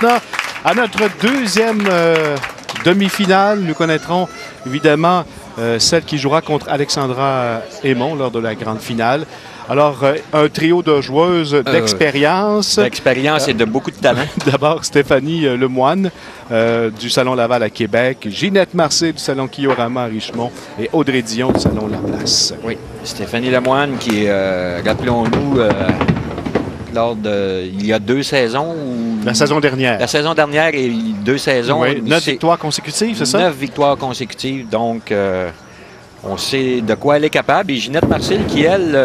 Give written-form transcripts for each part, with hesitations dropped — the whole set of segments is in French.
maintenant à notre deuxième demi-finale. Nous connaîtrons évidemment celle qui jouera contre Alexandra Aymon lors de la grande finale. Alors, un trio de joueuses d'expérience. D'expérience et de beaucoup de talent. D'abord, Stéphanie Lemoine du Salon Laval à Québec, Ginette Marcel du Salon Kiorama à Richemont et Audrey Dion du Salon Laplace. Oui, Stéphanie Lemoine qui, rappelons-nous, il y a 2 saisons. La saison dernière. La saison dernière et 2 saisons. Oui, 9 victoires consécutives, c'est ça? 9 victoires consécutives, donc on sait de quoi elle est capable. Et Ginette Marcel qui, elle,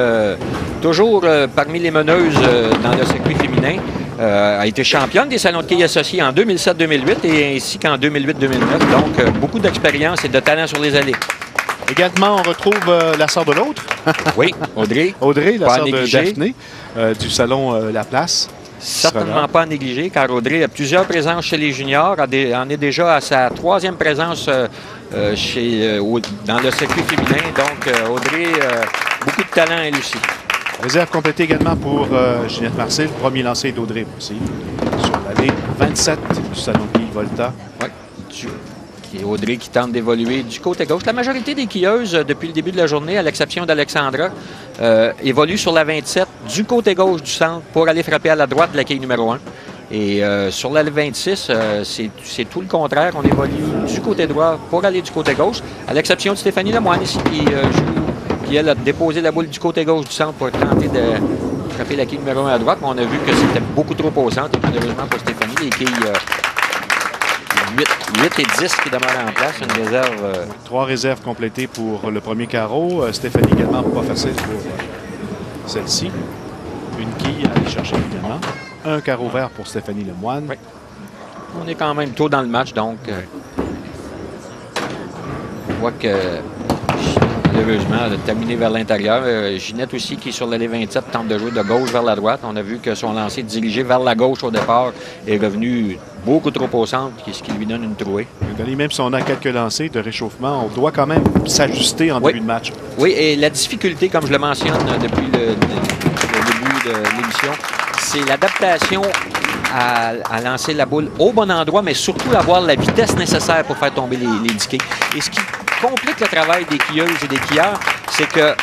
toujours parmi les meneuses dans le circuit féminin, a été championne des salons de quilles associés en 2007-2008 et ainsi qu'en 2008-2009. Donc, beaucoup d'expérience et de talent sur les allées. Également, on retrouve la sœur de l'autre. Oui, Audrey. Audrey, la Pas sœur de Daphné du Salon Laplace. Certainement pas à négliger, car Audrey a plusieurs présences chez les juniors, en est déjà à sa 3e présence dans le circuit féminin. Donc, Audrey, beaucoup de talent, elle aussi. Réserve complétée également pour Ginette Marcel, premier lancé d'Audrey aussi, sur l'année 27 du Salon Quilles Volta. Oui, et Audrey qui tente d'évoluer du côté gauche. La majorité des quilleuses, depuis le début de la journée, à l'exception d'Alexandra, évoluent sur la 27 du côté gauche du centre pour aller frapper à la droite de la quille numéro 1. Et sur la 26, c'est tout le contraire. On évolue du côté droit pour aller du côté gauche, à l'exception de Stéphanie Lemoine ici qui elle a déposé la boule du côté gauche du centre pour tenter de frapper la quille numéro 1 à droite. Mais on a vu que c'était beaucoup trop au centre. Et malheureusement pour Stéphanie, les quilles 8 et 10 qui demeurent en place, une réserve. 3 réserves complétées pour le premier carreau. Stéphanie également pas facile pour celle-ci. Une quille à aller chercher également. Un carreau vert pour Stéphanie Lemoine. Oui. On est quand même tôt dans le match, donc on voit que malheureusement, elle a terminé vers l'intérieur. Ginette aussi, qui est sur l'allée 27, tente de jouer de gauche vers la droite. On a vu que son lancer dirigé vers la gauche au départ est revenu beaucoup trop au centre, ce qui lui donne une trouée. Même si on a quelques lancers de réchauffement, on doit quand même s'ajuster en début de match. Oui, et la difficulté, comme je le mentionne depuis le début de l'émission, c'est l'adaptation à lancer la boule au bon endroit, mais surtout avoir la vitesse nécessaire pour faire tomber les diquets. Et ce qui complique le travail des quilleuses et des quilleurs, c'est que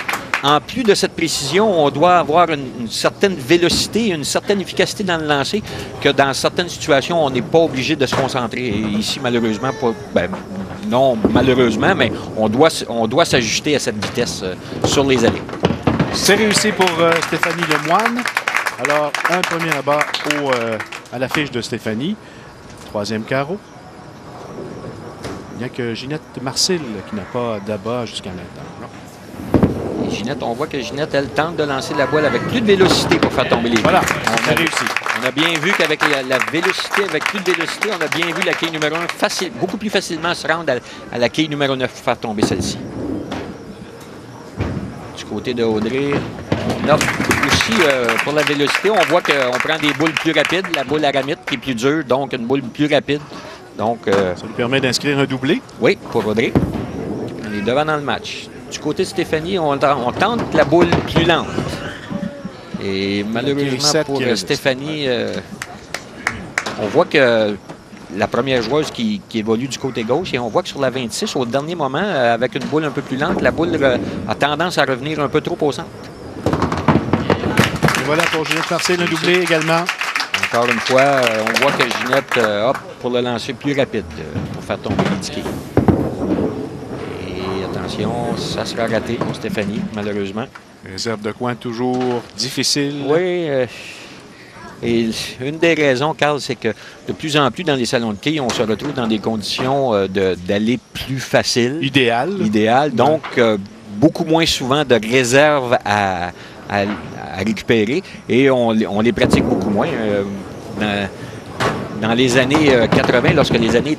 en plus de cette précision, on doit avoir une certaine vélocité, une certaine efficacité dans le lancer, que dans certaines situations, on n'est pas obligé de se concentrer. Et ici, malheureusement, non malheureusement, mais on doit s'ajuster à cette vitesse sur les allées. C'est réussi pour Stéphanie Lemoine. Alors, un premier abat à la fiche de Stéphanie. 3e carreau. Il n'y a que Ginette Marcel qui n'a pas d'abat jusqu'à maintenant. Et Ginette, on voit que Ginette, elle tente de lancer la boule avec plus de vélocité pour faire tomber les billes. Voilà, on a réussi. On a bien vu qu'avec la vélocité, avec plus de vélocité, on a bien vu la quille numéro 1 beaucoup plus facilement se rendre à la quille numéro 9 pour faire tomber celle-ci. Du côté de Audrey, on offre aussi pour la vélocité, on voit qu'on prend des boules plus rapides, la boule aramite qui est plus dure, donc une boule plus rapide. Donc, ça lui permet d'inscrire un doublé. Oui, pour Audrey. On est devant dans le match. Du côté de Stéphanie, on tente la boule plus lente. Et malheureusement pour Stéphanie, on voit que la première joueuse qui évolue du côté gauche, et on voit que sur la 26, au dernier moment, avec une boule un peu plus lente, la boule a tendance à revenir un peu trop au centre. Et voilà pour Ginette Marcel, un doublé également. Encore une fois, on voit que Ginette opte pour le lancer plus rapide pour faire tomber les tickets. Et attention, ça sera raté pour Stéphanie, malheureusement. Réserve de coin toujours difficile. Oui. Et une des raisons, Carl, c'est que de plus en plus dans les salons de quilles, on se retrouve dans des conditions d'aller plus facile. Idéal. Donc, beaucoup moins souvent de réserves à récupérer et on les pratique beaucoup moins. Dans les années 80, lorsque les allées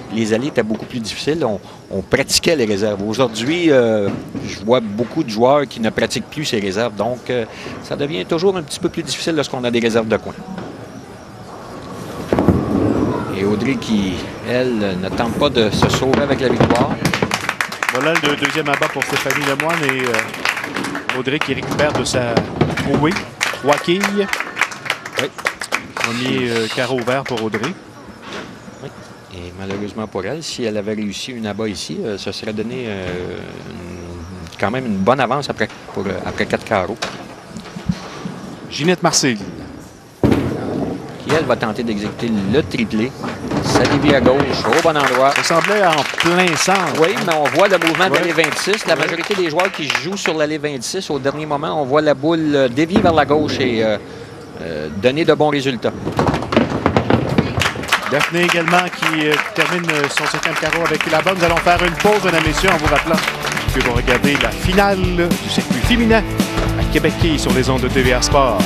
étaient beaucoup plus difficiles, on pratiquait les réserves. Aujourd'hui, je vois beaucoup de joueurs qui ne pratiquent plus ces réserves. Donc, ça devient toujours un petit peu plus difficile lorsqu'on a des réserves de coin. Et Audrey qui, elle, ne tente pas de se sauver avec la victoire. Voilà le deuxième abat pour Stéphanie Lemoine et Audrey qui récupère de sa trouée. 3 quilles. Oui. Premier carreau vert pour Audrey. Et malheureusement pour elle, si elle avait réussi une abat ici, ça serait donné quand même une bonne avance après 4 carreaux. Ginette Marcil. Qui, elle, va tenter d'exécuter le triplé. Ça dévie à gauche, au bon endroit. Ça semblait en plein centre. Oui, mais on voit le mouvement de Ouais. l'allée 26. La majorité des joueurs qui jouent sur l'allée 26, au dernier moment, on voit la boule dévier vers la gauche et donner de bons résultats. Daphné également qui termine son 7e carreau avec la bonne. Nous allons faire une pause, mesdames et messieurs, en vous rappelant que vous regardez la finale du circuit féminin à Québec Quay sur les ondes de TVA Sport.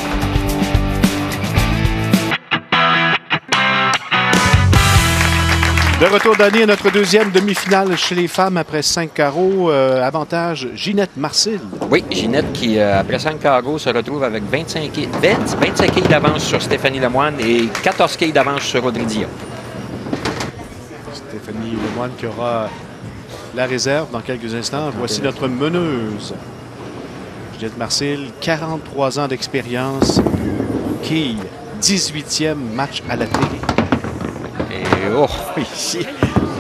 De retour d'année à notre deuxième demi-finale chez les femmes après 5 carreaux. Avantage Ginette Marcil. Oui, Ginette qui, après 5 carreaux, se retrouve avec 25 quilles d'avance sur Stéphanie Lemoine et 14 quilles d'avance sur Audrey Dion. Stéphanie Lemoine qui aura la réserve dans quelques instants. Voici notre meneuse. Ginette Marcil, 43 ans d'expérience. Quille, 18e match à la télé. Et oh, ici,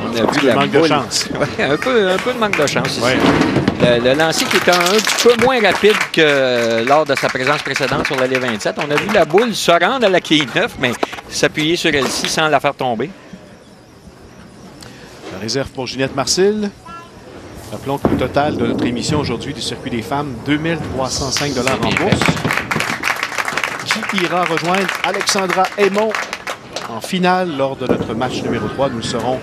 on a vu Le la manque boule. de chance. Ouais, un peu de manque de chance ici. Ouais. Le lancer qui est un peu moins rapide que lors de sa présence précédente sur l'allée 27. On a vu la boule se rendre à la quille 9, mais s'appuyer sur elle-ci sans la faire tomber. La réserve pour Ginette Marcil. Rappelons que le total de notre émission aujourd'hui du circuit des femmes, 2305 $ en bourse. Qui ira rejoindre Alexandra Aymon en finale lors de notre match numéro 3. Nous le saurons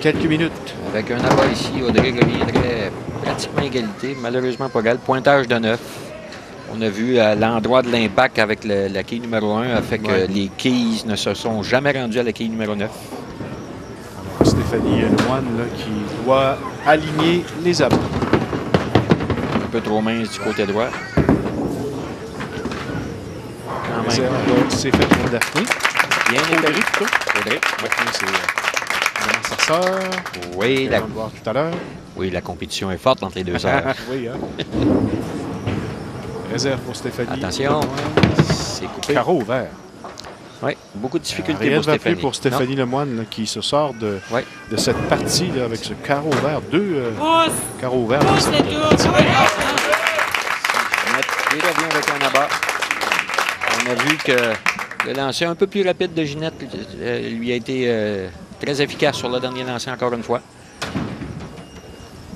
quelques minutes. Avec un abat ici, Audrey reviendrait pratiquement égalité. Malheureusement pas égal. Pointage de 9. On a vu à l'endroit de l'impact avec la quille numéro 1 a fait que les quilles ne se sont jamais rendues à la quille numéro 9. Alors, Stéphanie Lemoine là, qui doit aligner les abats. Un peu trop mince du côté droit. Quand même. C'est fait pour Daphné. Bien Audrey, établi. plutôt. Audrey. Daphné, c'est évidemment sa sœur. Oui, On va le voir tout à l'heure. la compétition est forte entre les deux sœurs. Oui, hein. Réserve pour Stéphanie. Attention, c'est coupé. Carreau ouvert. Oui, beaucoup de difficultés Rien pour de va plus Stéphanie. pour Stéphanie Lemoine là, qui se sort de Ouais. cette partie là, avec ce carreau ouvert. Deux carreaux ouverts. Pousse le tour. Il revient avec un abat. On a vu que le lancer un peu plus rapide de Ginette lui a été très efficace sur le dernier lancer encore une fois.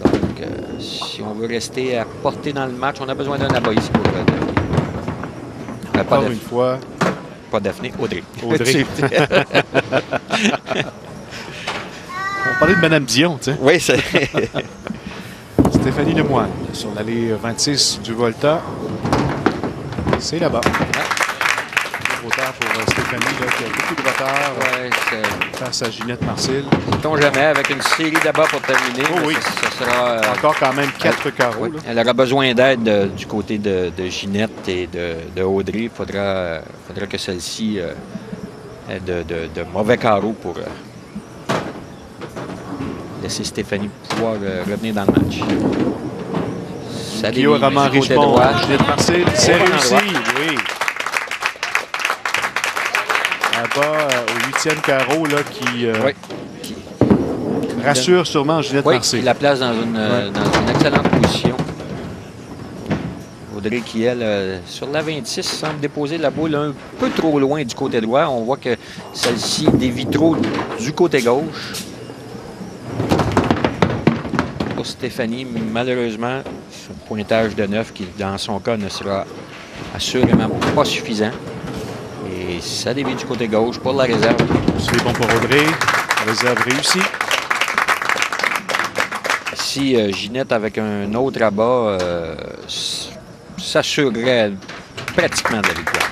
Donc, si on veut rester à portée dans le match, on a besoin d'un abat ici pour Encore une fois, pas Daphné, Audrey. Audrey. On parlait de Mme Dion, tu sais. Oui, c'est... Stéphanie Lemoine sur l'allée 26 du Volta. C'est là-bas. Trop tard pour Stéphanie là, qui a beaucoup de retard Ouais, c'est... face à Ginette Marcil. Sait-on jamais, avec une série d'abats pour terminer, Oh oui. ça sera... Encore quand même 4 carreaux. oui, Là. elle aura besoin d'aide du côté de Ginette et de Audrey. Il faudra que celle-ci ait de mauvais carreaux pour laisser Stéphanie pouvoir revenir dans le match. Ça Guillaume dévie Roman du côté Richemont, droit. Ginette Marcil, c'est Au bon réussi. endroit. Oui. Là-bas, au 8e carreau là, qui Oui. rassure sûrement Ginette Oui, Marcil. il la place dans une excellente position. Audrey qui, elle, sur la 26, semble déposer la boule un peu trop loin du côté droit. On voit que celle-ci dévie trop du côté gauche. Pour Stéphanie, malheureusement, ce pointage de 9 qui, dans son cas, ne sera assurément pas suffisant. Et ça dévie du côté gauche pour la réserve. C'est bon pour Audrey. Réserve réussie. Si Ginette, avec un autre abat, s'assurerait pratiquement de la victoire.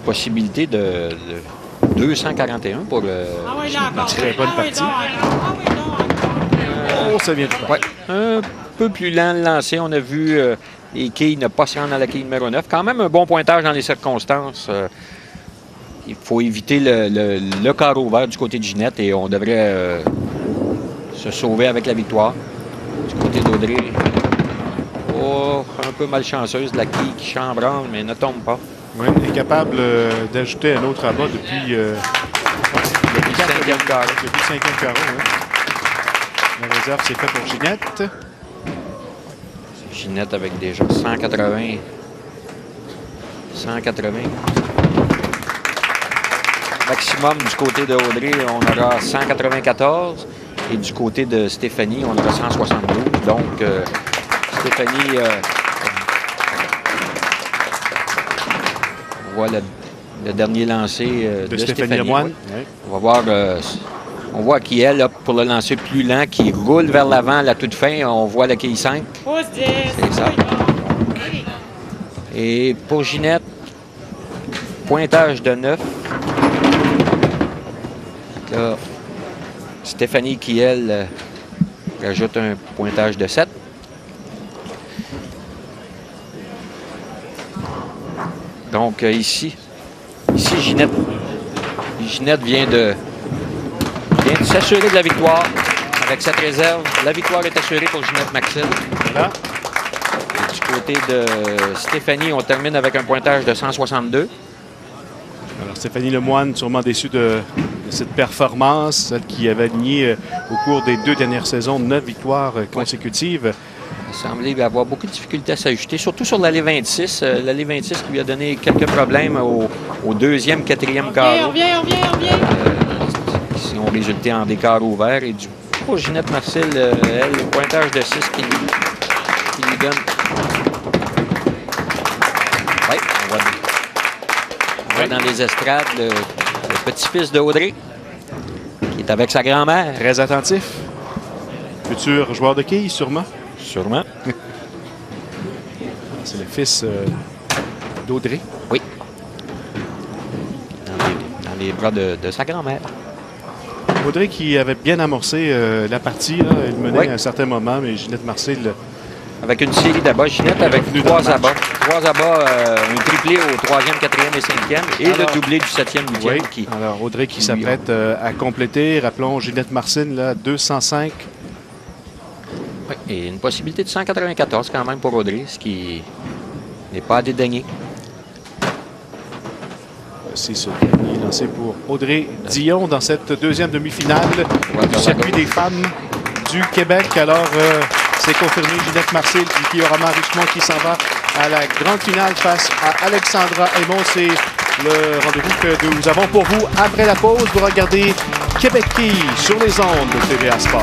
Possibilité de 241 pour Ah oui, Ginette là, Marcil. Très bonne partie. Oh, ça vient de faire. Ouais, un peu plus lent le lancer. On a vu les quilles ne pas se rendre à la quille numéro 9. Quand même un bon pointage dans les circonstances. Il faut éviter le carreau ouvert du côté de Ginette et on devrait se sauver avec la victoire. Du côté d'Audrey, oh, un peu malchanceuse, la quille qui chambranle, mais ne tombe pas. Oui, est capable d'ajouter un autre abat depuis le 5e carré. Depuis le 5e carreau. Oui. La réserve, c'est fait pour Ginette. Ginette avec déjà 180. 180. Maximum du côté de Audrey, on aura 194. Et du côté de Stéphanie, on aura 172. Donc, Stéphanie, on voit le dernier lancer de Stéphanie Lemoine. Oui. On va voir, on voit qui est là pour le lancer plus lent, qui roule vers l'avant à la toute fin. On voit la quille 5. C'est ça. Et pour Ginette, pointage de 9. Là, Stéphanie qui, elle, rajoute un pointage de 7. Donc, ici, Ginette vient de s'assurer de la victoire avec cette réserve. La victoire est assurée pour Ginette Maxime. Voilà. Et du côté de Stéphanie, on termine avec un pointage de 162. Alors, Stéphanie Lemoine, sûrement déçue de cette performance, celle qui avait aligné au cours des 2 dernières saisons 9 victoires consécutives. Il semblait avoir beaucoup de difficultés à s'ajuster, surtout sur l'allée 26. L'allée 26 qui lui a donné quelques problèmes au 2e, 4e carreau. On revient. Qui ont résulté en des carreaux ouverts. Et du pour Ginette Marcel, elle, le pointage de 6 qui lui donne. Oui, on voit dans les estrades le petit-fils de Audrey qui est avec sa grand-mère. Très attentif. Futur joueur de quilles, sûrement. Sûrement. C'est le fils d'Audrey. Oui. Dans les bras de sa grand-mère. Audrey qui avait bien amorcé la partie. Là. Elle menait à un certain moment, mais Ginette Marcel... Avec une série d'abats. Ginette avec 3 abats. 3 abats, un triplé au 3e, 4e et 5e. Et alors, le doublé du 7e, 8e. Oui. Alors, Audrey qui s'apprête à compléter. Rappelons Ginette Marcin, là, 205. Oui, et une possibilité de 194 quand même pour Audrey, ce qui n'est pas à dédaigner. C'est ce dernier lancé pour Audrey Dion dans cette 2e demi-finale du circuit des femmes du Québec. Alors, c'est confirmé, Ginette Marcel qui aura Richemont qui s'en va à la grande finale face à Alexandra Aymon. C'est le rendez-vous que nous avons pour vous après la pause. Vous regardez Québec Quilles sur les ondes de TVA Sport.